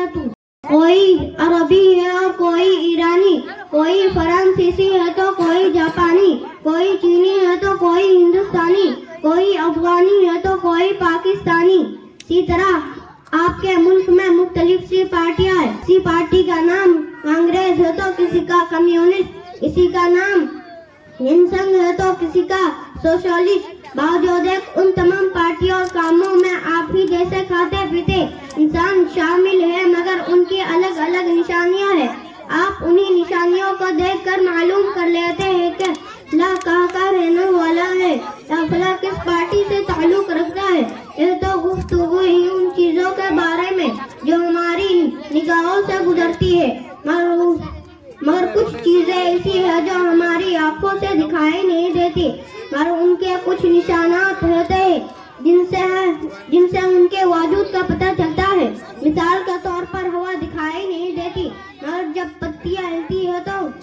तू। कोई अरबी है और कोई ईरानी, कोई फ्रांसीसी है तो कोई जापानी, कोई चीनी है तो कोई हिंदुस्तानी, कोई अफगानी है तो कोई पाकिस्तानी। इसी तरह आपके मुल्क में मुख्तलिफ सी पार्टियां हैं। किसी पार्टी का नाम कांग्रेस है तो किसी का कम्युनिस्ट, किसी का नाम जनसंघ है तो किसी का सोशलिस्ट। बावजूद उन तमाम पार्टियों और कामों में आप ही जैसे खाते पीते इंसान शामिल है, मगर उनकी अलग अलग निशानियां हैं। आप उन्हीं निशानियों को देखकर मालूम कर लेते हैं कि ला कहाँ का रहने वाला है या फला किस पार्टी से ताल्लुक रखता है। यह तो गुफ्तगू ही उन चीजों के बारे में जो हमारी निगाहों से गुजरती है, मगर कुछ चीजें ऐसी है जो हमारी आंखों से दिखाई नहीं देती, मगर उनके कुछ निशानात होते हैं जिनसे उनके वजूद का पता चलता है। मिसाल के तौर पर हवा दिखाई नहीं देती, मगर जब पत्तियां हिलती है तो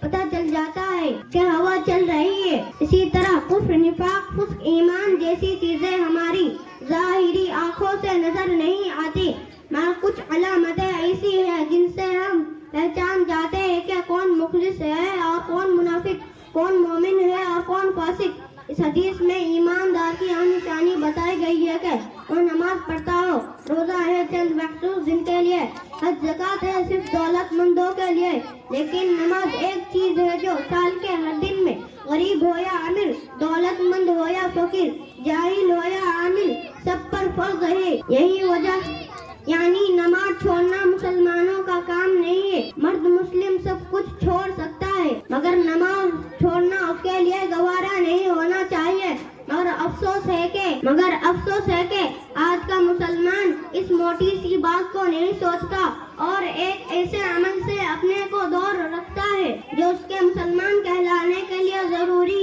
पता चल जाता है कि हवा चल रही है। इसी तरह कुफ्र, निफाक, फुस्क, ईमान जैसी चीजें हमारी ज़ाहिरी आंखों से नजर नहीं आती, मगर कुछ अलामतें ऐसी हैं जिनसे हम पहचान जाते हैं कि कौन मुखलिस है और कौन मुनाफिक, कौन मोमिन है और कौन फासिक। इस हदीस में ईमानदार की निशानी बताई गई है कि वो नमाज पढ़ता हो, रोजा है चंद मखसूस दिन के लिए, हज ज़कात है सिर्फ दौलतमंदों के लिए। लेकिन नमाज एक चीज है जो साल के हर दिन में गरीब हो या अमीर, दौलतमंद हो या फकीर, जाहिल हो या आमिल, सब पर फर्ज है। यही वजह यानी नमाज छोड़ना मुसलमानों का काम नहीं है। मर्द मुस्लिम सब कुछ छोड़ सकता है, मगर नमाज छोड़ना उसके लिए गवारा नहीं होना चाहिए। मगर अफसोस है कि आज का मुसलमान इस मोटी सी बात को नहीं सोचता और एक ऐसे अमल से अपने को दूर रखता है जो उसके मुसलमान कहलाने के लिए जरूरी